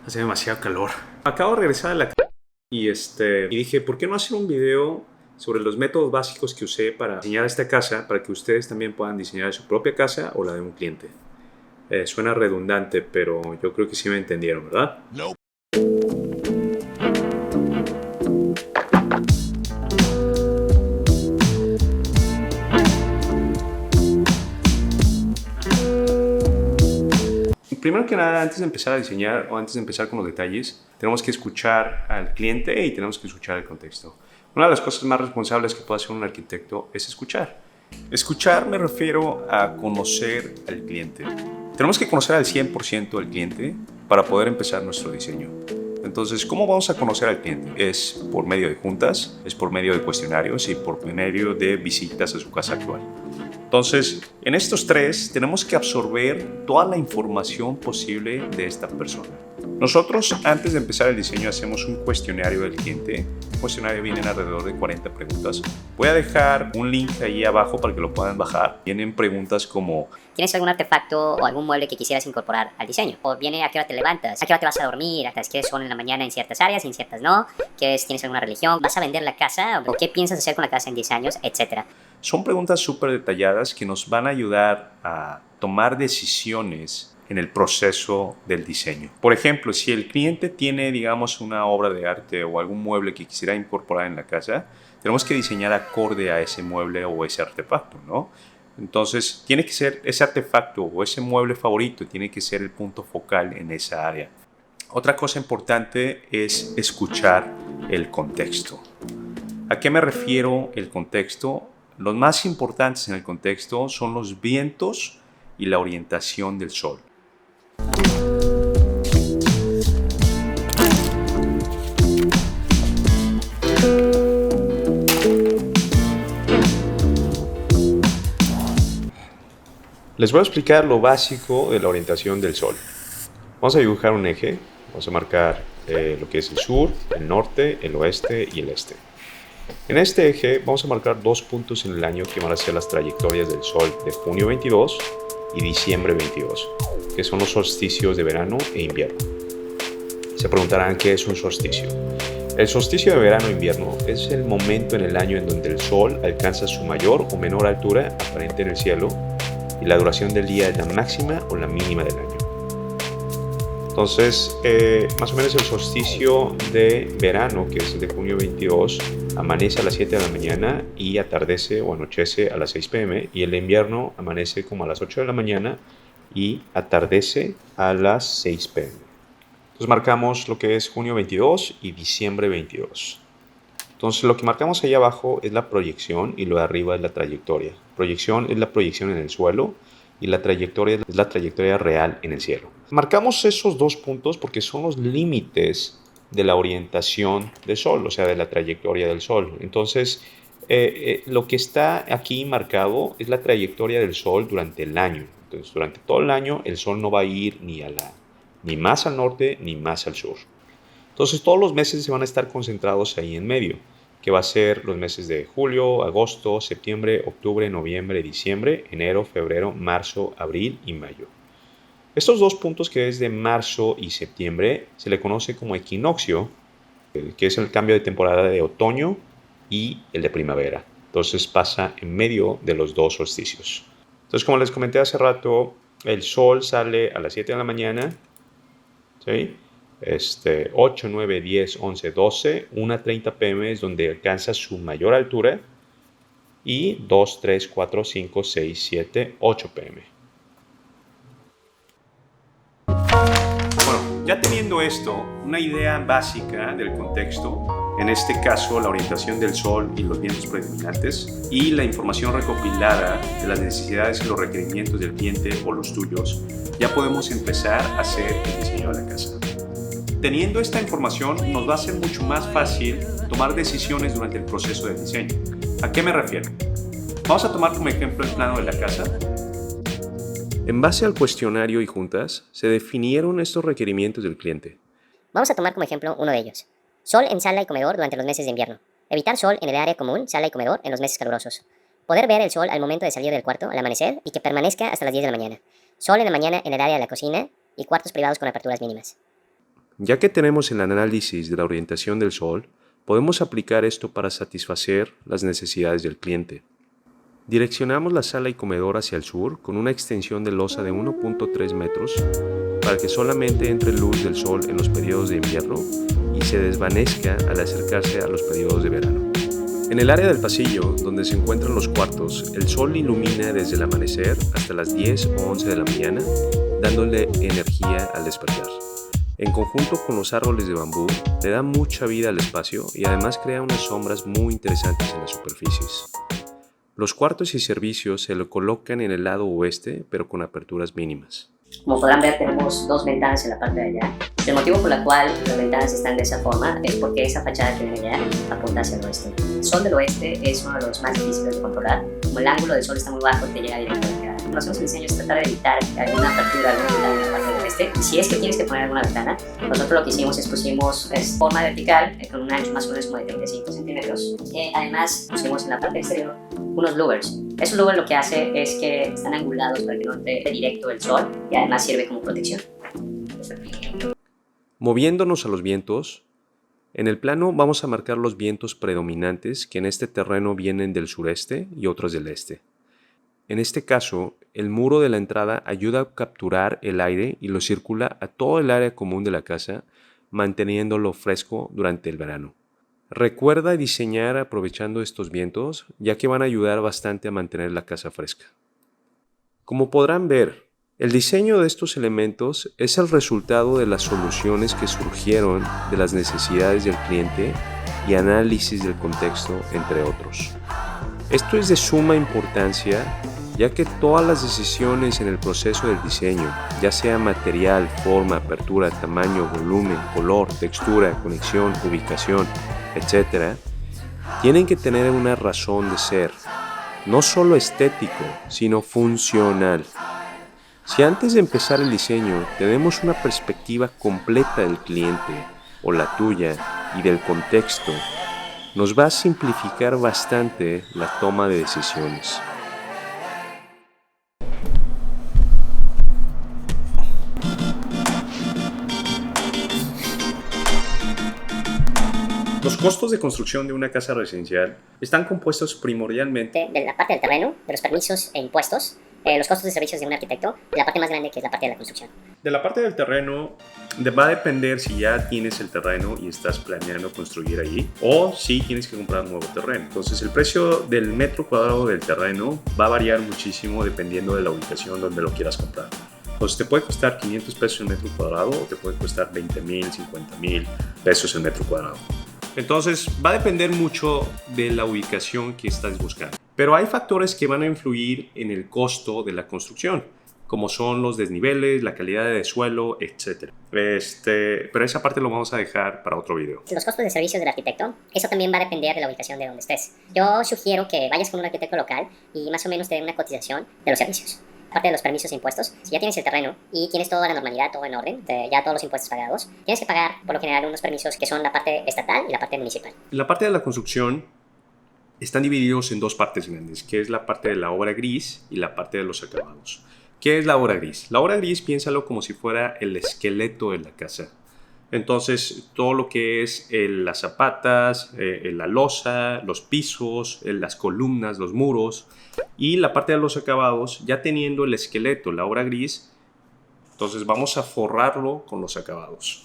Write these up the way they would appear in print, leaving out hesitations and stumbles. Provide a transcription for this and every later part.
Hace demasiado calor. Acabo de regresar a la casa y dije, ¿por qué no hacer un video sobre los métodos básicos que usé para diseñar esta casa, para que ustedes también puedan diseñar su propia casa o la de un cliente? Suena redundante, pero yo creo que sí me entendieron, ¿verdad? No. Primero que nada, antes de empezar a diseñar o antes de empezar con los detalles, tenemos que escuchar al cliente y tenemos que escuchar el contexto. Una de las cosas más responsables que puede hacer un arquitecto es escuchar. Escuchar me refiero a conocer al cliente. Tenemos que conocer al 100% al cliente para poder empezar nuestro diseño. Entonces, ¿cómo vamos a conocer al cliente? Es por medio de juntas, es por medio de cuestionarios y por medio de visitas a su casa actual. Entonces, en estos tres tenemos que absorber toda la información posible de esta persona. Nosotros, antes de empezar el diseño, hacemos un cuestionario del cliente. El cuestionario viene alrededor de 40 preguntas. Voy a dejar un link ahí abajo para que lo puedan bajar. Vienen preguntas como: ¿tienes algún artefacto o algún mueble que quisieras incorporar al diseño? O viene a qué hora te levantas, a qué hora te vas a dormir, hasta qué son en la mañana en ciertas áreas y en ciertas no, ¿tienes alguna religión? ¿Vas a vender la casa? ¿O qué piensas hacer con la casa en 10 años? Etcétera. Son preguntas súper detalladas que nos van a ayudar a tomar decisiones en el proceso del diseño. Por ejemplo, si el cliente tiene, digamos, una obra de arte o algún mueble que quisiera incorporar en la casa, tenemos que diseñar acorde a ese mueble o ese artefacto, ¿no? Entonces, tiene que ser ese artefacto o ese mueble favorito, tiene que ser el punto focal en esa área. Otra cosa importante es escuchar el contexto. ¿A qué me refiero el contexto? Los más importantes en el contexto son los vientos y la orientación del sol. Les voy a explicar lo básico de la orientación del sol. Vamos a dibujar un eje, vamos a marcar lo que es el sur, el norte, el oeste y el este. En este eje vamos a marcar dos puntos en el año que van a ser las trayectorias del sol de junio 22 y diciembre 22, que son los solsticios de verano e invierno. Se preguntarán qué es un solsticio. El solsticio de verano e invierno es el momento en el año en donde el sol alcanza su mayor o menor altura aparente en el cielo y la duración del día es la máxima o la mínima del año. Entonces, más o menos el solsticio de verano, que es el de junio 22, amanece a las 7 de la mañana y atardece o anochece a las 6 p.m. y el de invierno amanece como a las 8 de la mañana y atardece a las 6 p.m. Entonces marcamos lo que es junio 22 y diciembre 22. Entonces lo que marcamos ahí abajo es la proyección y lo de arriba es la trayectoria. Proyección es la proyección en el suelo y la trayectoria es la trayectoria real en el cielo. Marcamos esos dos puntos porque son los límites de la orientación del sol, o sea, de la trayectoria del sol. Entonces, lo que está aquí marcado es la trayectoria del sol durante el año. Entonces, durante todo el año, el sol no va a ir ni más al norte ni más al sur. Entonces, todos los meses se van a estar concentrados ahí en medio, que va a ser los meses de julio, agosto, septiembre, octubre, noviembre, diciembre, enero, febrero, marzo, abril y mayo. Estos dos puntos, que es de marzo y septiembre, se le conoce como equinoccio, que es el cambio de temporada de otoño, y el de primavera. Entonces pasa en medio de los dos solsticios. Entonces, como les comenté hace rato, el sol sale a las 7 de la mañana, ¿sí? 8, 9, 10, 11, 12, 1:30 p.m. es donde alcanza su mayor altura, y 2, 3, 4, 5, 6, 7, 8 p.m. Bueno, ya teniendo esto, una idea básica del contexto, en este caso la orientación del sol y los vientos predominantes, y la información recopilada de las necesidades y los requerimientos del cliente o los tuyos, ya podemos empezar a hacer el diseño de la casa. Teniendo esta información nos va a ser mucho más fácil tomar decisiones durante el proceso de diseño. ¿A qué me refiero? Vamos a tomar como ejemplo el plano de la casa. En base al cuestionario y juntas, se definieron estos requerimientos del cliente. Vamos a tomar como ejemplo uno de ellos. Sol en sala y comedor durante los meses de invierno. Evitar sol en el área común, sala y comedor en los meses calurosos. Poder ver el sol al momento de salir del cuarto al amanecer y que permanezca hasta las 10 de la mañana. Sol en la mañana en el área de la cocina y cuartos privados con aperturas mínimas. Ya que tenemos el análisis de la orientación del sol, podemos aplicar esto para satisfacer las necesidades del cliente. Direccionamos la sala y comedor hacia el sur con una extensión de losa de 1.3 metros para que solamente entre luz del sol en los periodos de invierno y se desvanezca al acercarse a los periodos de verano. En el área del pasillo, donde se encuentran los cuartos, el sol ilumina desde el amanecer hasta las 10 o 11 de la mañana, dándole energía al despertar. En conjunto con los árboles de bambú, le da mucha vida al espacio y además crea unas sombras muy interesantes en las superficies. Los cuartos y servicios se lo colocan en el lado oeste, pero con aperturas mínimas. Como podrán ver, tenemos dos ventanas en la parte de allá. El motivo por el cual las ventanas están de esa forma es porque esa fachada que ven allá apunta hacia el oeste. El sol del oeste es uno de los más difíciles de controlar. Como el ángulo del sol está muy bajo, te llega directo a la cara. Lo que hacemos en el diseño es tratar de evitar alguna apertura, alguna ventana en la parte del oeste. Y si es que tienes que poner alguna ventana, nosotros lo que hicimos es pusimos forma vertical con un ancho más o menos como de 35 centímetros. Además, pusimos en la parte exterior unos louvers. Esos louvers lo que hace es que están angulados para que no entre directo el sol y además sirve como protección. Moviéndonos a los vientos, en el plano vamos a marcar los vientos predominantes que en este terreno vienen del sureste y otros del este. En este caso, el muro de la entrada ayuda a capturar el aire y lo circula a todo el área común de la casa, manteniéndolo fresco durante el verano. Recuerda diseñar aprovechando estos vientos, ya que van a ayudar bastante a mantener la casa fresca. Como podrán ver, el diseño de estos elementos es el resultado de las soluciones que surgieron de las necesidades del cliente y análisis del contexto, entre otros. Esto es de suma importancia, ya que todas las decisiones en el proceso del diseño, ya sea material, forma, apertura, tamaño, volumen, color, textura, conexión, ubicación, etc., tienen que tener una razón de ser, no solo estético, sino funcional. Si antes de empezar el diseño tenemos una perspectiva completa del cliente o la tuya y del contexto, nos va a simplificar bastante la toma de decisiones. Los costos de construcción de una casa residencial están compuestos primordialmente De la parte del terreno, de los permisos e impuestos, los costos de servicios de un arquitecto y la parte más grande que es la parte de la construcción. de la parte del terreno. Va a depender si ya tienes el terreno y estás planeando construir allí o si tienes que comprar un nuevo terreno. Entonces el precio del metro cuadrado del terreno va a variar muchísimo dependiendo de la ubicación donde lo quieras comprar. Entonces te puede costar 500 pesos el metro cuadrado o te puede costar 20,000, 50,000 pesos el metro cuadrado. Entonces va a depender mucho de la ubicación que estás buscando. Pero hay factores que van a influir en el costo de la construcción, como son los desniveles, la calidad de suelo, etc. Pero esa parte lo vamos a dejar para otro video. Los costos de servicios del arquitecto, eso también va a depender de la ubicación de donde estés. Yo sugiero que vayas con un arquitecto local y más o menos te den una cotización de los servicios. Aparte de los permisos e impuestos, si ya tienes el terreno y tienes toda la normalidad, todo en orden, ya todos los impuestos pagados, tienes que pagar por lo general unos permisos que son la parte estatal y la parte municipal. La parte de la construcción están divididos en dos partes grandes, que es la parte de la obra gris y la parte de los acabados. ¿Qué es la obra gris? La obra gris, piénsalo como si fuera el esqueleto de la casa. Entonces, todo lo que es las zapatas, la losa, los pisos, las columnas, los muros y la parte de los acabados, ya teniendo el esqueleto, la obra gris, entonces vamos a forrarlo con los acabados.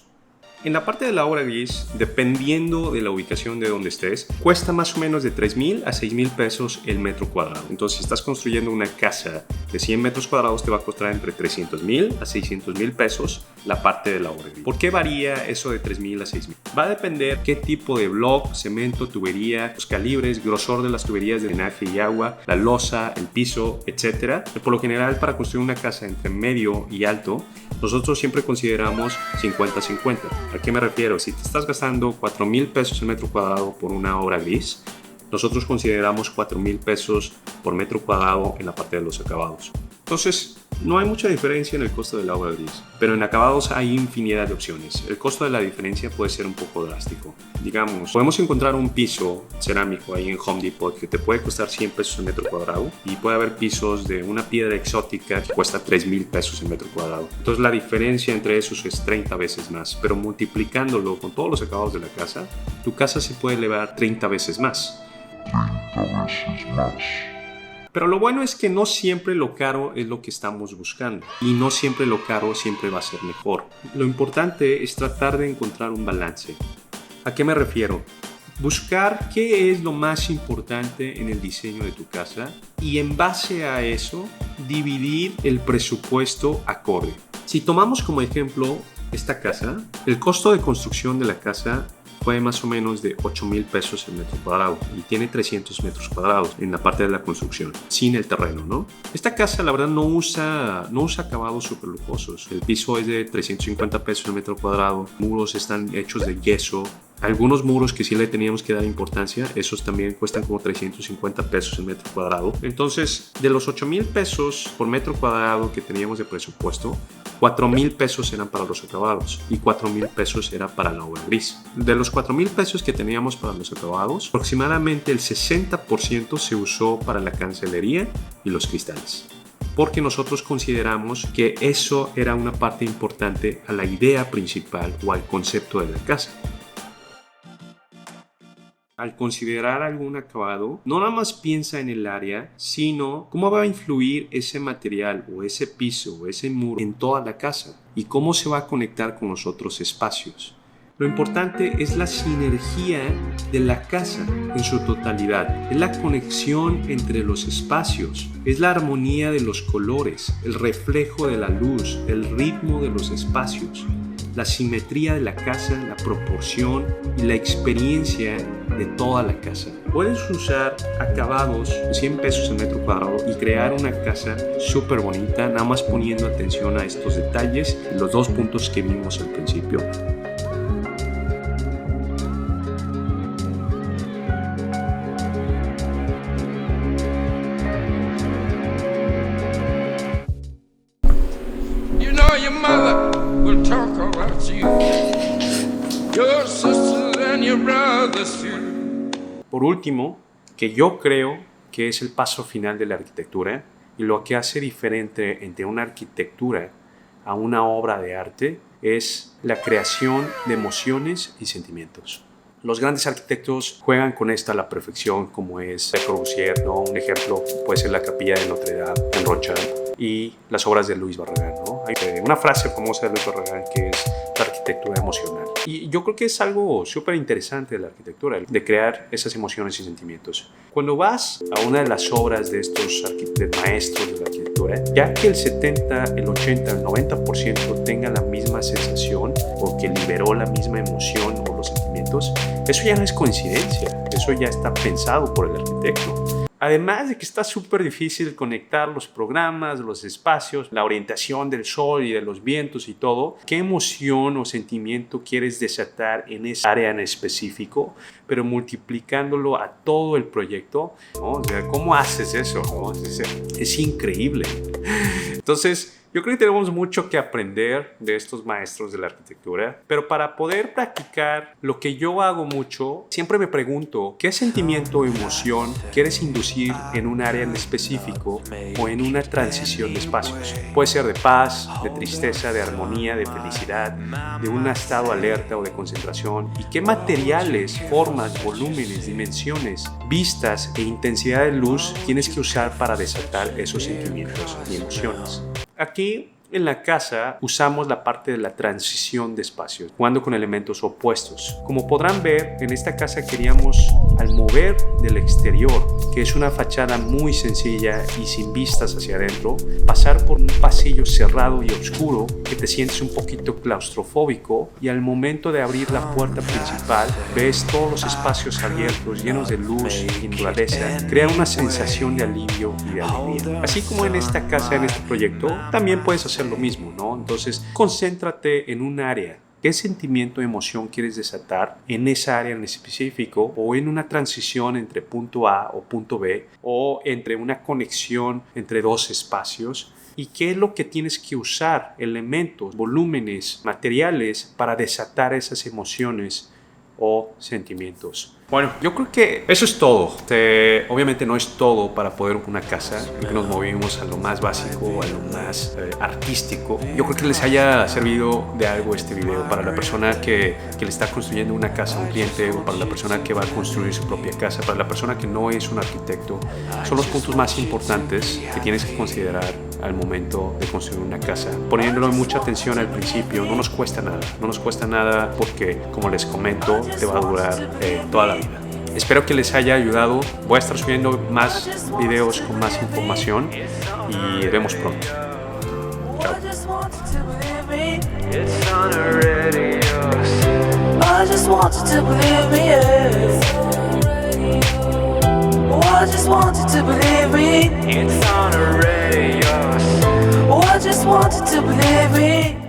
En la parte de la obra gris, dependiendo de la ubicación de donde estés, cuesta más o menos de 3,000 a 6,000 pesos el metro cuadrado. Entonces, si estás construyendo una casa de 100 metros cuadrados, te va a costar entre 300,000 a 600,000 pesos la parte de la obra gris. ¿Por qué varía eso de 3,000 a 6,000? Va a depender qué tipo de block, cemento, tubería, los calibres, grosor de las tuberías de drenaje y agua, la losa, el piso, etc. Por lo general, para construir una casa entre medio y alto, nosotros siempre consideramos 50-50. ¿A qué me refiero? Si te estás gastando 4,000 pesos el metro cuadrado por una obra gris, nosotros consideramos 4,000 pesos por metro cuadrado en la parte de los acabados. Entonces, No hay mucha diferencia en el costo de la obra gris, pero en acabados hay infinidad de opciones. El costo de la diferencia puede ser un poco drástico. Digamos, podemos encontrar un piso cerámico ahí en Home Depot que te puede costar 100 pesos el metro cuadrado, y puede haber pisos de una piedra exótica que cuesta 3,000 pesos el metro cuadrado. Entonces la diferencia entre esos es 30 veces más, pero multiplicándolo con todos los acabados de la casa, tu casa se puede elevar 30 veces más. Pero lo bueno es que no siempre lo caro es lo que estamos buscando, y no siempre lo caro siempre va a ser mejor. Lo importante es tratar de encontrar un balance. ¿A qué me refiero? Buscar qué es lo más importante en el diseño de tu casa y en base a eso dividir el presupuesto acorde. Si tomamos como ejemplo esta casa, el costo de construcción de la casa fue más o menos de 8,000 pesos el metro cuadrado y tiene 300 metros cuadrados en la parte de la construcción, sin el terreno, ¿no? Esta casa, la verdad, no usa acabados súper lujosos. El piso es de 350 pesos el metro cuadrado, muros están hechos de yeso. Algunos muros que sí le teníamos que dar importancia, esos también cuestan como 350 pesos el metro cuadrado. Entonces, de los 8,000 pesos por metro cuadrado que teníamos de presupuesto, 4,000 pesos eran para los acabados y 4,000 pesos era para la obra gris. De los 4,000 pesos que teníamos para los acabados, aproximadamente el 60% se usó para la cancelería y los cristales, porque nosotros consideramos que eso era una parte importante a la idea principal o al concepto de la casa. Al considerar algún acabado, no nada más piensa en el área, sino cómo va a influir ese material o ese piso o ese muro en toda la casa y cómo se va a conectar con los otros espacios. Lo importante es la sinergia de la casa en su totalidad, es la conexión entre los espacios, es la armonía de los colores, el reflejo de la luz, el ritmo de los espacios, la simetría de la casa, la proporción y la experiencia de toda la casa. Puedes usar acabados de 100 pesos el metro cuadrado y crear una casa súper bonita, nada más poniendo atención a estos detalles, los dos puntos que vimos al principio. You know your mother will talk about you, your sisters and your brothers too. Por último, que yo creo que es el paso final de la arquitectura y lo que hace diferente entre una arquitectura a una obra de arte es la creación de emociones y sentimientos. Los grandes arquitectos juegan con esta a la perfección, como es Le Corbusier, ¿no? Un ejemplo puede ser la Capilla de Notre Dame en Rothschild y las obras de Louis Barragan, ¿no? Hay una frase famosa de Louis Barragan que es la arquitectura emocional. Y yo creo que es algo súper interesante de la arquitectura, de crear esas emociones y sentimientos. Cuando vas a una de las obras de estos maestros de la arquitectura, ya que el 70, el 80, el 90% tengan la misma sensación o que liberó la misma emoción o los sentimientos, eso ya no es coincidencia, eso ya está pensado por el arquitecto. Además de que está súper difícil conectar los programas, los espacios, la orientación del sol y de los vientos y todo, ¿qué emoción o sentimiento quieres desatar en esa área en específico, pero multiplicándolo a todo el proyecto? ¿No? O sea, ¿cómo haces eso? ¿No? Es increíble. Entonces, yo creo que tenemos mucho que aprender de estos maestros de la arquitectura, pero para poder practicar lo que yo hago mucho, siempre me pregunto, ¿qué sentimiento o emoción quieres inducir en un área en específico o en una transición de espacios? Puede ser de paz, de tristeza, de armonía, de felicidad, de un estado alerta o de concentración. ¿Y qué materiales, formas, volúmenes, dimensiones, vistas e intensidad de luz tienes que usar para desatar esos sentimientos y emociones? Aquí en la casa usamos la parte de la transición de espacios, jugando con elementos opuestos. Como podrán ver, en esta casa queríamos, al mover del exterior, que es una fachada muy sencilla y sin vistas hacia adentro, pasar por un pasillo cerrado y oscuro que te sientes un poquito claustrofóbico, y al momento de abrir la puerta principal ves todos los espacios abiertos llenos de luz y naturaleza. Crea una sensación de alivio y de alegría. Así como en esta casa, en este proyecto, también puedes hacer lo mismo, ¿no? Entonces, concéntrate en un área. ¿Qué sentimiento o emoción quieres desatar en esa área en específico, o en una transición entre punto A o punto B, o entre una conexión entre dos espacios? y qué es lo que tienes que usar, elementos, volúmenes, materiales para desatar esas emociones o sentimientos. Bueno, yo creo que eso es todo. Obviamente no es todo para poder una casa. Creo que nos movimos a lo más básico, a lo más artístico. Yo creo que les haya servido de algo este video para la persona que le está construyendo una casa a un cliente, o para la persona que va a construir su propia casa, para la persona que no es un arquitecto. Son los puntos más importantes que tienes que considerar al momento de construir una casa. Poniéndole mucha atención al principio, no nos cuesta nada. No nos cuesta nada porque, como les comento, te va a durar toda la vida. Espero que les haya ayudado. Voy a estar subiendo más videos con más información y vemos pronto. Chao. I just wanted to believe me, yeah. I just wanted to believe me. It's on the radio. I just wanted to believe me.